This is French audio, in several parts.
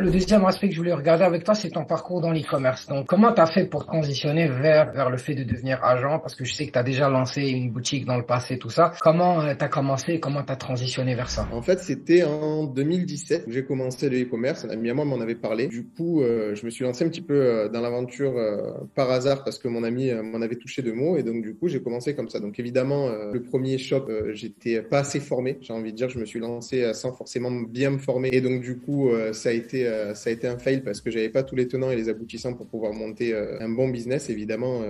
Le deuxième aspect que je voulais regarder avec toi, c'est ton parcours dans l'e-commerce. Donc, comment tu as fait pour transitionner vers le fait de devenir agent? Parce que je sais que tu as déjà lancé une boutique dans le passé, tout ça. Comment tu as commencé? Comment tu as transitionné vers ça? En fait, c'était en 2017 que j'ai commencé le e-commerce. Un ami à moi m'en avait parlé. Du coup, je me suis lancé un petit peu dans l'aventure par hasard parce que mon ami m'en avait touché deux mots. Et donc, du coup, j'ai commencé comme ça. Donc, évidemment, le premier shop, j'étais pas assez formé. J'ai envie de dire, je me suis lancé sans forcément bien me former. Et donc, du coup, ça a été un fail parce que j'avais pas tous les tenants et les aboutissants pour pouvoir monter un bon business. Évidemment,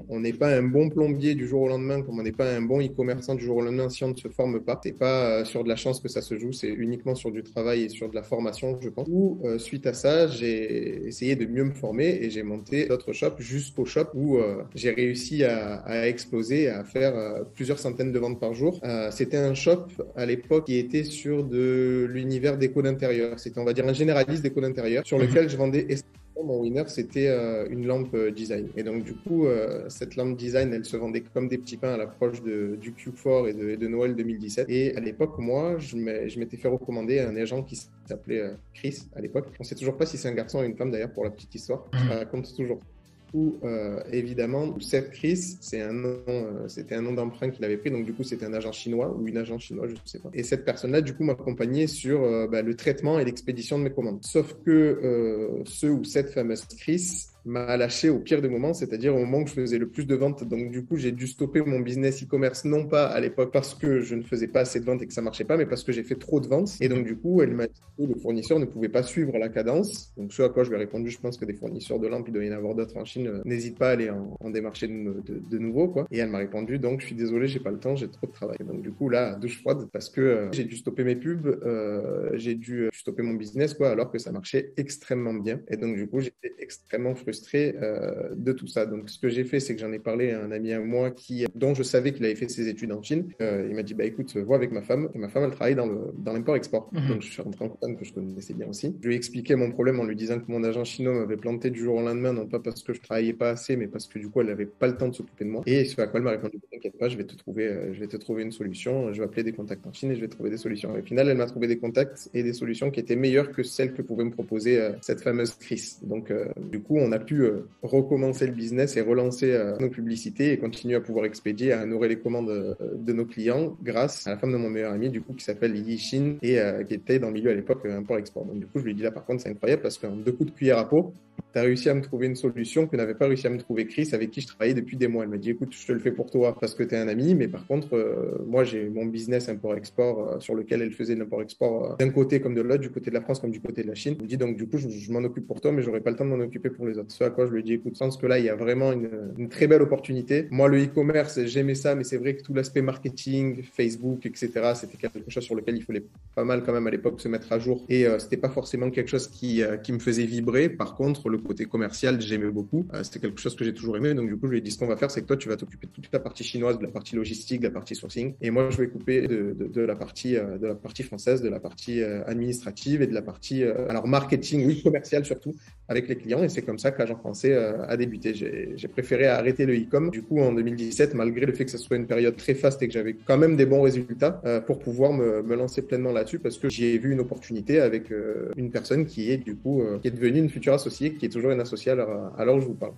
on n'est pas un bon plombier du jour au lendemain, comme on n'est pas un bon e-commerçant du jour au lendemain si on ne se forme pas. C'est pas sur de la chance que ça se joue, c'est uniquement sur du travail et sur de la formation, je pense. Ou suite à ça, j'ai essayé de mieux me former et j'ai monté d'autres shops jusqu'au shop où j'ai réussi à exploser, à faire plusieurs centaines de ventes par jour. C'était un shop à l'époque qui était sur de l'univers déco d'intérieur. C'était, on va dire, un généraliste déco d'intérieur sur lequel je vendais mon winner, c'était une lampe design. Et donc, du coup, cette lampe design, elle se vendait comme des petits pains à l'approche du Q4 et de Noël 2017. Et à l'époque, moi, je m'étais fait recommander un agent qui s'appelait Chris à l'époque. On ne sait toujours pas si c'est un garçon ou une femme d'ailleurs pour la petite histoire. Je la raconte toujours. Où, évidemment, Seth Chris, c'était un nom d'emprunt qu'il avait pris, donc du coup, c'était un agent chinois ou une agent chinoise, je ne sais pas. Et cette personne-là, du coup, m'accompagnait sur le traitement et l'expédition de mes commandes. Sauf que ce ou cette fameuse Chris m'a lâché au pire des moments, c'est-à-dire au moment où je faisais le plus de ventes. Donc, du coup, j'ai dû stopper mon business e-commerce, non pas à l'époque parce que je ne faisais pas assez de ventes et que ça marchait pas, mais parce que j'ai fait trop de ventes. Et donc, du coup, elle m'a dit que le fournisseur ne pouvait pas suivre la cadence. Donc, ce à quoi je lui ai répondu, je pense que des fournisseurs de lampes, il doit y en avoir d'autres en Chine, n'hésite pas à aller en démarcher de nouveau, quoi. Et elle m'a répondu, donc, je suis désolé, j'ai pas le temps, j'ai trop de travail. Donc, du coup, là, douche froide, parce que j'ai dû stopper mes pubs, j'ai dû stopper mon business, quoi, alors que ça marchait extrêmement bien. Et donc, du coup, j'étais extrêmement frustré de tout ça. Donc, ce que j'ai fait, c'est que j'en ai parlé à un ami à moi dont je savais qu'il avait fait ses études en Chine. Il m'a dit, bah écoute, vois avec ma femme. Et ma femme, elle travaille dans l'import-export. Donc, je suis rentré en contact que je connaissais bien aussi. Je lui ai expliqué mon problème en lui disant que mon agent chinois m'avait planté du jour au lendemain, non pas parce que je travaillais pas assez, mais parce que du coup, elle n'avait pas le temps de s'occuper de moi. Et ce à quoi elle m'a répondu, t'inquiète pas, je vais te trouver une solution. Je vais appeler des contacts en Chine et je vais trouver des solutions. Et au final, elle m'a trouvé des contacts et des solutions qui étaient meilleures que celles que pouvait me proposer cette fameuse Chris. Donc, du coup, on a pu recommencer le business et relancer nos publicités et continuer à pouvoir expédier, à honorer les commandes de nos clients grâce à la femme de mon meilleur ami, du coup, qui s'appelle Yi Shin et qui était dans le milieu à l'époque import-export. Donc, du coup, je lui ai dit là, par contre, c'est incroyable parce qu'en deux coups de cuillère à peau, tu as réussi à me trouver une solution que n'avait pas réussi à me trouver Chris, avec qui je travaillais depuis des mois. Elle m'a dit, écoute, je te le fais pour toi parce que tu es un ami, mais par contre, moi, j'ai mon business import-export sur lequel elle faisait l'import-export d'un côté comme de l'autre, du côté de la France comme du côté de la Chine. Elle me dit, donc, du coup, je m'en occupe pour toi, mais j'aurais pas le temps de m'en occuper pour les autres. Ce à quoi je lui ai dit, écoute, je pense que là, il y a vraiment une très belle opportunité. Moi, le e-commerce, j'aimais ça, mais c'est vrai que tout l'aspect marketing, Facebook, etc., c'était quelque chose sur lequel il fallait pas mal quand même à l'époque se mettre à jour. Et c'était pas forcément quelque chose qui me faisait vibrer. Par contre, le côté commercial, j'aimais beaucoup. C'était quelque chose que j'ai toujours aimé. Donc, du coup, je lui ai dit, ce qu'on va faire, c'est que toi, tu vas t'occuper de toute la partie chinoise, de la partie logistique, de la partie sourcing. Et moi, je vais couper de la partie française, de la partie administrative et de la partie, alors marketing, oui, commercial surtout, avec les clients. Et c'est comme ça que l'agent français a débuté. J'ai préféré arrêter le e-com. Du coup, en 2017, malgré le fait que ce soit une période très faste et que j'avais quand même des bons résultats, pour pouvoir me lancer pleinement là-dessus parce que j'y ai vu une opportunité avec une personne qui est du coup qui est devenue une future associée, qui est toujours une associée à l'heure où je vous parle.